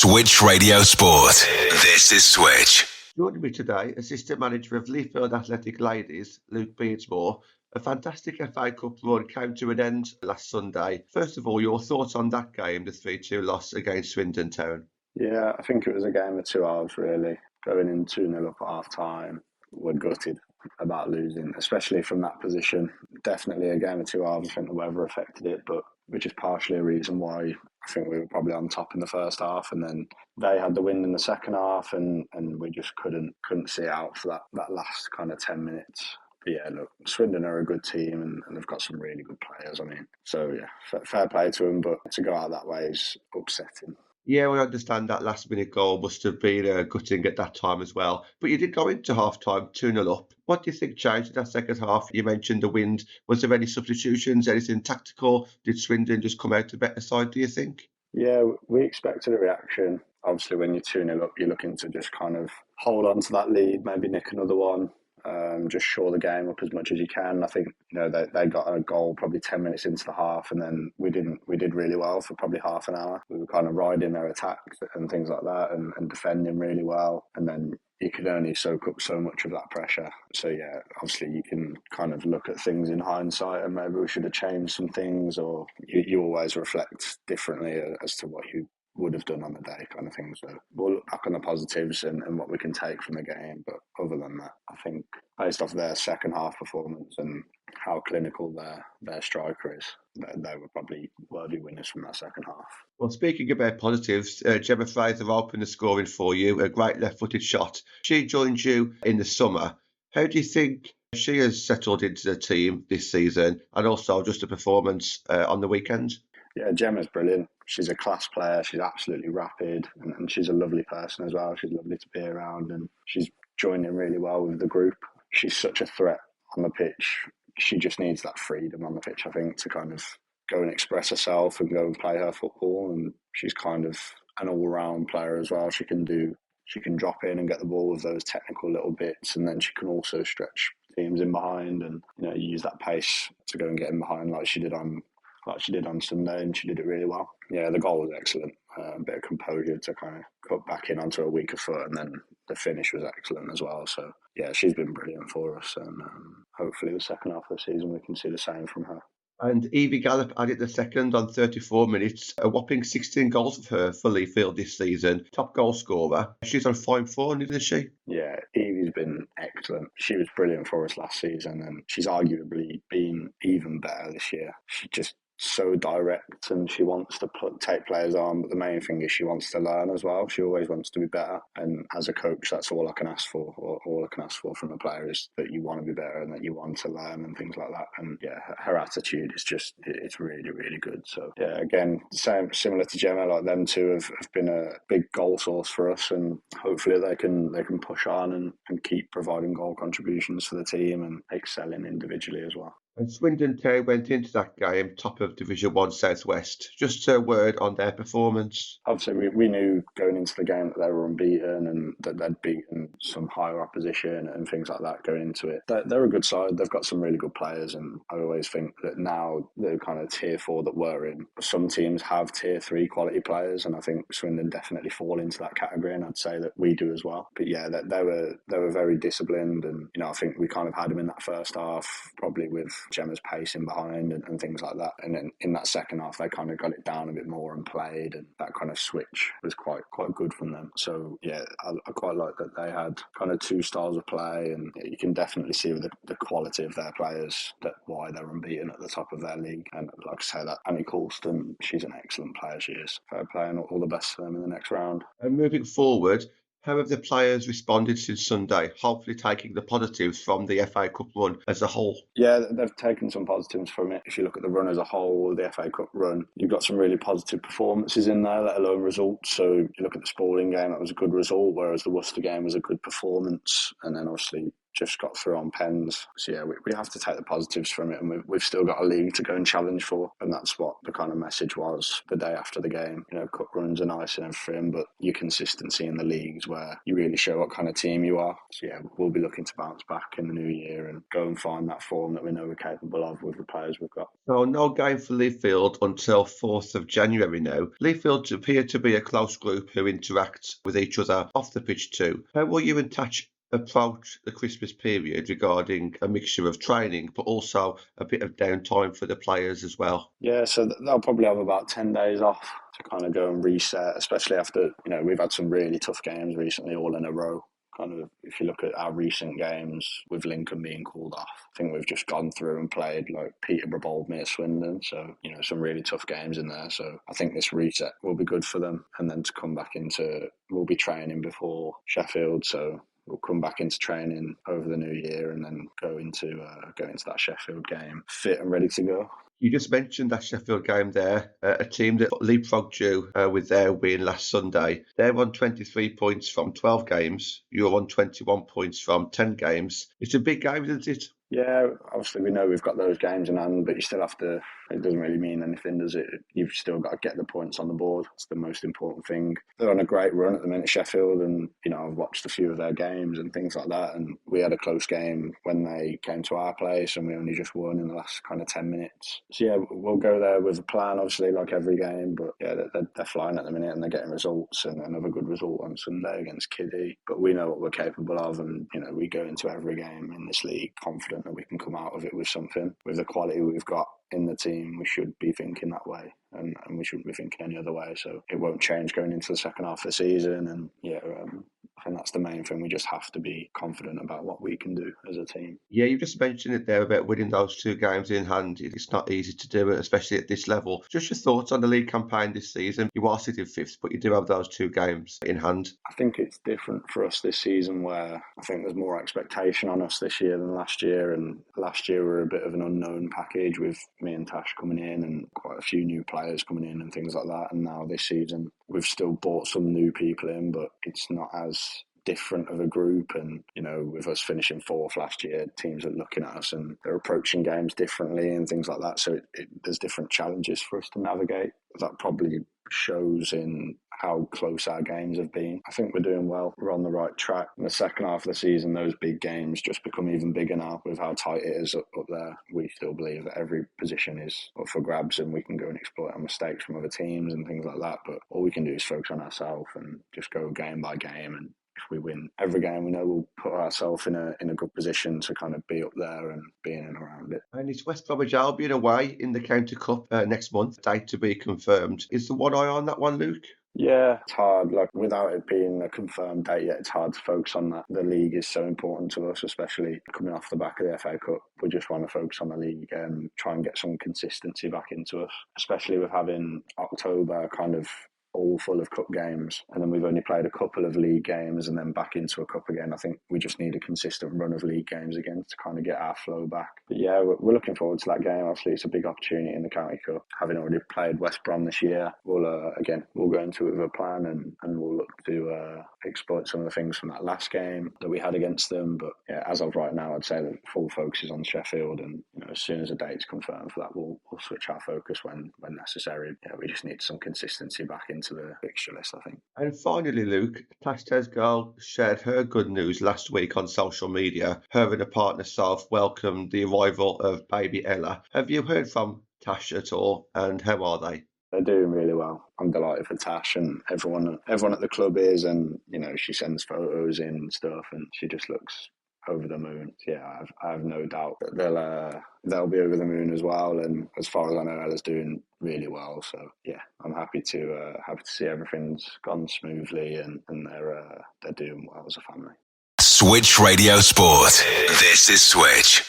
Switch Radio Sport. This is Switch. Joining me today, Assistant Manager of LEAFIELD Athletic Ladies, Luke Beardsmore. A fantastic FA Cup run came to an end last Sunday. First of all, your thoughts on that game, the 3-2 loss against Swindon Town? Yeah, I think it was a game of two halves, really. Going in 2-0 up at half-time, we're gutted about losing, especially from that position. Definitely a game of two halves. I think the weather affected it, but which is partially a reason why I think we were probably on top in the first half, and then they had the win in the second half, and we just couldn't see out for that last kind of 10 minutes. But yeah, look, Swindon are a good team and they've got some really good players. I mean, so yeah, fair play to them, but to go out that way is upsetting. Yeah, we understand that last-minute goal must have been gutting at that time as well. But you did go into half-time 2-0 up. What do you think changed in that second half? You mentioned the wind. Was there any substitutions, anything tactical? Did Swindon just come out a better side, do you think? Yeah, we expected a reaction. Obviously, when you're 2-0 up, you're looking to just kind of hold on to that lead, maybe nick another one. Just shore the game up as much as you can. I think they got a goal probably 10 minutes into the half, and then we did really well for probably half an hour. We were kind of riding their attacks and things like that, and defending really well. And then you could only soak up so much of that pressure. So yeah, obviously you can kind of look at things in hindsight, and maybe we should have changed some things, or you always reflect differently as to what you would have done on the day, kind of thing. So we'll look back on the positives and what we can take from the game. But other than that, I think based off their second half performance and how clinical their striker is, they were probably worthy winners from that second half. Well, speaking about positives, Gemma Fraser opened the scoring for you, a great left-footed shot. She joined you in the summer. How do you think she has settled into the team this season, and also just a performance on the weekend? Yeah, Gemma's brilliant. She's a class player. She's absolutely rapid, and she's a lovely person as well. She's lovely to be around, and she's joined in really well with the group. She's such a threat on the pitch. She just needs that freedom on the pitch, I think, to kind of go and express herself and go and play her football. And she's kind of an all-round player as well. She can drop in and get the ball with those technical little bits, and then she can also stretch teams in behind and use that pace to go and get in behind like she did on Sunday, and she did it really well. Yeah, the goal was excellent. A bit of composure to kind of cut back in onto a weaker foot, and then the finish was excellent as well. So yeah, she's been brilliant for us, and hopefully the second half of the season we can see the same from her. And Evie Gallop added the second on 34 minutes, a whopping 16 goals of her for LEAFIELD this season. Top goal scorer. She's on fine form, isn't she? Yeah, Evie's been excellent. She was brilliant for us last season, and she's arguably been even better this year. She's just so direct, and she wants to take players on, but the main thing is she wants to learn as well. She always wants to be better, and as a coach, that's all I can ask for. All I can ask for from a player is that you want to be better and that you want to learn and things like that. And yeah, her attitude is just, it's really, really good. So yeah, again, similar to Gemma, like them two have been a big goal source for us, and hopefully they can push on and keep providing goal contributions for the team and excelling individually as well. And Swindon Town went into that game top of Division 1 South West. Just a word on their performance. Obviously, we knew going into the game that they were unbeaten and that they'd beaten some higher opposition and things like that going into it. They're a good side. They've got some really good players, and I always think that now the kind of tier 4 that we're in, some teams have tier 3 quality players, and I think Swindon definitely fall into that category, and I'd say that we do as well. But yeah, they were very disciplined, and I think we kind of had them in that first half, probably with Gemma's pace in behind and things like that. And then in that second half, they kind of got it down a bit more and played, and that kind of switch was quite good from them. So yeah, I quite like that they had kind of two styles of play, and you can definitely see with the quality of their players that why they're unbeaten at the top of their league. And like I say, that Annie Colston, she's an excellent player. She is. Fair play, and all the best to them in the next round. And moving forward, how have the players responded since Sunday, hopefully taking the positives from the FA Cup run as a whole? Yeah, they've taken some positives from it. If you look at the run as a whole, the FA Cup run, you've got some really positive performances in there, let alone results. So you look at the Spalding game, that was a good result, whereas the Worcester game was a good performance. And then obviously just got through on pens. So yeah, we have to take the positives from it, and we've still got a league to go and challenge for, and that's what the kind of message was the day after the game. Cup runs are nice and everything, but your consistency in the leagues where you really show what kind of team you are. So yeah, we'll be looking to bounce back in the new year and go and find that form that we know we're capable of with the players we've got. So no game for LEAFIELD until 4th of January now. LEAFIELD appear to be a close group who interact with each other off the pitch too. How will you and Tash approach the Christmas period regarding a mixture of training but also a bit of downtime for the players as well? Yeah, so they'll probably have about 10 days off to kind of go and reset, especially after, we've had some really tough games recently all in a row. Kind of, if you look at our recent games with Lincoln being called off, I think we've just gone through and played like Peterborough bowled me at Swindon, so some really tough games in there. So I think this reset will be good for them, and then to come back we'll be training before Sheffield, so we'll come back into training over the new year and then go into that Sheffield game fit and ready to go. You just mentioned that Sheffield game there, a team that leapfrogged you with their win last Sunday. They're on 23 points from 12 games. You're on 21 points from 10 games. It's a big game, isn't it? Yeah, obviously we know we've got those games in hand, but you still have to, it doesn't really mean anything, does it? You've still got to get the points on the board. It's the most important thing. They're on a great run at the minute, Sheffield, and, I've watched a few of their games and things like that, and we had a close game when they came to our place and we only just won in the last kind of 10 minutes. So yeah, we'll go there with a plan, obviously, like every game, but yeah, they're flying at the minute and they're getting results, and another good result on Sunday against Kiddie. But we know what we're capable of, and, we go into every game in this league confident that we can come out of it with something. With the quality we've got in the team, we should be thinking that way, and we shouldn't be thinking any other way. So it won't change going into the second half of the season, and I think that's the main thing. We just have to be confident about what we can do as a team. Yeah, you just mentioned it there about winning those two games in hand. It's not easy to do it, especially at this level. Just your thoughts on the league campaign this season. You are sitting fifth, but you do have those two games in hand. I think it's different for us this season, where I think there's more expectation on us this year than last year. And last year we were a bit of an unknown package with me and Tash coming in and quite a few new players coming in and things like that. And now this season we've still brought some new people in, but it's not as different of a group. And with us finishing fourth last year, teams are looking at us and they're approaching games differently and things like that. So there's different challenges for us to navigate. That probably shows in how close our games have been. I think we're doing well. We're on the right track. In the second half of the season, those big games just become even bigger now with how tight it is up there. We still believe that every position is up for grabs and we can go and exploit our mistakes from other teams and things like that. But all we can do is focus on ourselves and just go game by game. And if we win every game, we know we'll put ourselves in a good position to kind of be up there and be in and around it. And it's West Bromwich Albion away in the County Cup next month, date to be confirmed. Is there one eye on that one, Luke? Yeah, it's hard. Like, without it being a confirmed date yet, it's hard to focus on that. The league is so important to us, especially coming off the back of the FA Cup. We just want to focus on the league and try and get some consistency back into us, especially with having October kind of all full of cup games, and then we've only played a couple of league games and then back into a cup again. I think we just need a consistent run of league games again to kind of get our flow back. But yeah, we're looking forward to that game. Obviously, it's a big opportunity in the County Cup. Having already played West Brom this year, we'll go into it with a plan and we'll look to exploit some of the things from that last game that we had against them. But yeah, as of right now, I'd say that full focus is on Sheffield, and as soon as a date's confirmed for that, we'll switch our focus when necessary. Yeah, we just need some consistency back into the fixture list, I think. And finally, Luke, Tash Tesgal shared her good news last week on social media. Her and her partner Soph welcomed the arrival of baby Ella. Have you heard from Tash at all, and how are they? They're doing really well. I'm delighted for Tash, and everyone at the club is, and she sends photos in and stuff, and she just looks over the moon. Yeah, I have no doubt that they'll be over the moon as well. And as far as I know, Ella's doing really well. So yeah, I'm happy to see everything's gone smoothly, and they're doing well as a family. Switch Radio Sport. This is Switch.